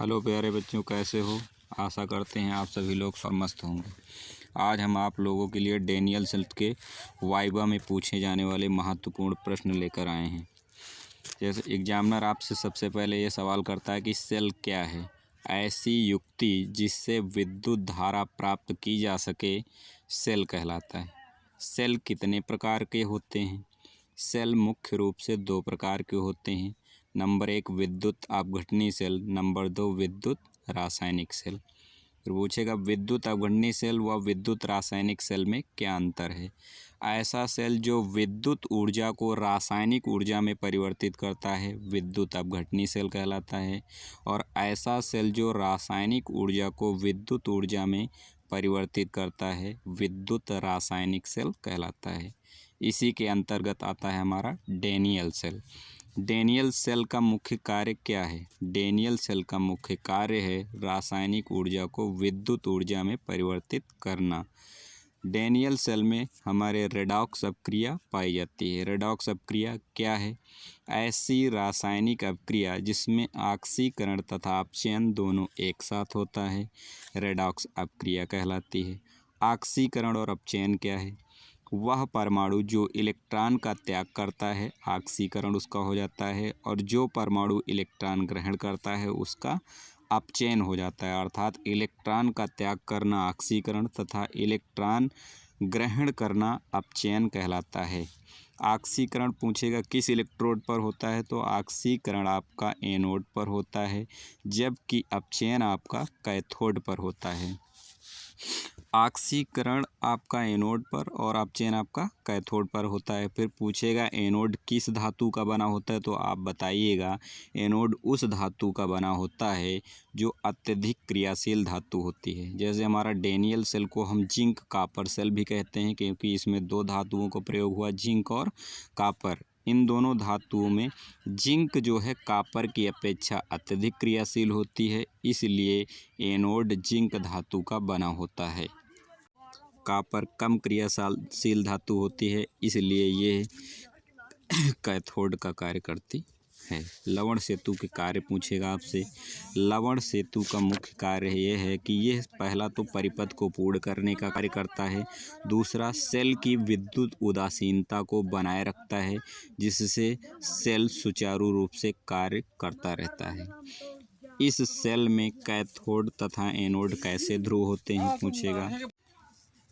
Hello प्यारे बच्चों, कैसे हो। आशा करते हैं आप सभी लोग मस्त होंगे। आज हम आप लोगों के लिए डेनियल सेल के वाइवा में पूछे जाने वाले महत्वपूर्ण प्रश्न लेकर आए हैं। जैसे एग्जामिनर आपसे सबसे पहले ये सवाल करता है कि सेल क्या है। ऐसी युक्ति जिससे विद्युत धारा प्राप्त की जा सके सेल कहलाता है। सेल कितने प्रकार के होते हैं। सेल मुख्य रूप से दो प्रकार के होते हैं। नंबर 1 विद्युत अपघटनी सेल, नंबर 2 विद्युत रासायनिक सेल। फिर पूछेगा विद्युत अपघटनी सेल व विद्युत रासायनिक सेल में क्या अंतर है। ऐसा सेल जो विद्युत ऊर्जा को रासायनिक ऊर्जा में परिवर्तित करता है विद्युत अपघटनी सेल कहलाता है, और ऐसा सेल जो रासायनिक ऊर्जा को विद्युत ऊर्जा में परिवर्तित करता है विद्युत रासायनिक सेल कहलाता है। इसी के अंतर्गत आता है हमारा डेनियल सेल। डेनियल सेल का मुख्य कार्य क्या है। डेनियल सेल का मुख्य कार्य है रासायनिक ऊर्जा को विद्युत ऊर्जा में परिवर्तित करना। डेनियल सेल में हमारे रेडॉक्स अपक्रिया पाई जाती है। रेडॉक्स अपक्रिया क्या है। ऐसी रासायनिक अपक्रिया जिसमें ऑक्सीकरण तथा अपचयन दोनों एक साथ होता है रेडॉक्स अपक्रिया कहलाती है। ऑक्सीकरण और अपचयन क्या है। वह परमाणु जो इलेक्ट्रॉन का त्याग करता है ऑक्सीकरण उसका हो जाता है, और जो परमाणु इलेक्ट्रॉन ग्रहण करता है उसका अपचयन हो जाता है। अर्थात इलेक्ट्रॉन का त्याग करना ऑक्सीकरण तथा इलेक्ट्रॉन ग्रहण करना अपचयन कहलाता है। ऑक्सीकरण पूछेगा किस इलेक्ट्रोड पर होता है, तो ऑक्सीकरण आपका एनोड पर होता है, जबकि अपचयन आपका कैथोड पर होता है। ऑक्सीकरण आपका एनोड पर और अपचयन आपका कैथोड पर होता है। फिर पूछेगा एनोड किस धातु का बना होता है, तो आप बताइएगा। एनोड उस धातु का बना होता है जो अत्यधिक क्रियाशील धातु होती है। जैसे हमारा डेनियल सेल को हम जिंक कापर सेल भी कहते हैं, क्योंकि इसमें दो धातुओं का प्रयोग हुआ, जिंक और कापर। इन दोनों धातुओं में जिंक जो है कापर की अपेक्षा अत्यधिक क्रियाशील होती है, इसलिए एनोड जिंक धातु का बना होता है। कापर कम क्रियाशील धातु होती है, इसलिए ये कैथोड का कार्य करती है। लवण सेतु के कार्य पूछेगा आपसे। लवण सेतु का मुख्य कार्य ये है कि यह पहला तो परिपथ को पूर्ण करने का कार्य करता है, दूसरा सेल की विद्युत उदासीनता को बनाए रखता है, जिससे सेल सुचारू रूप से कार्य करता रहता है। इस सेल में कैथोड तथा एनोड कैसे ध्रुव होते हैं पूछेगा।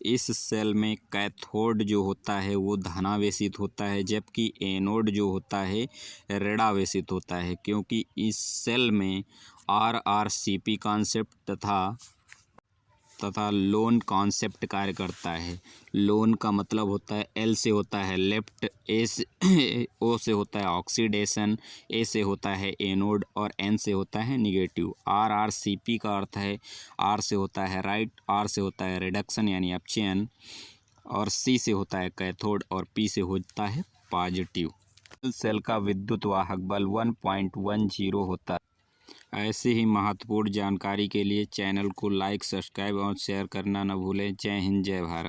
इस सेल में कैथोड जो होता है वो धनावेशित होता है, जबकि एनोड जो होता है ऋणावेशित होता है, क्योंकि इस सेल में RRCP कॉन्सेप्ट तथा लोन कॉन्सेप्ट कार्य करता है। लोन का मतलब होता है L से होता है लेफ्ट, O से होता है ऑक्सीडेशन, A से होता है एनोड और N से होता है निगेटिव। RRCP का अर्थ है R से होता है राइट, R से होता है रिडक्शन यानी अपचयन, और C से होता है कैथोड और P से होता है पॉजिटिव। सेल का विद्युत वाहक बल 1.10 होता है। ऐसे ही महत्वपूर्ण जानकारी के लिए चैनल को लाइक, सब्सक्राइब और शेयर करना न भूलें। जय हिंद, जय भारत।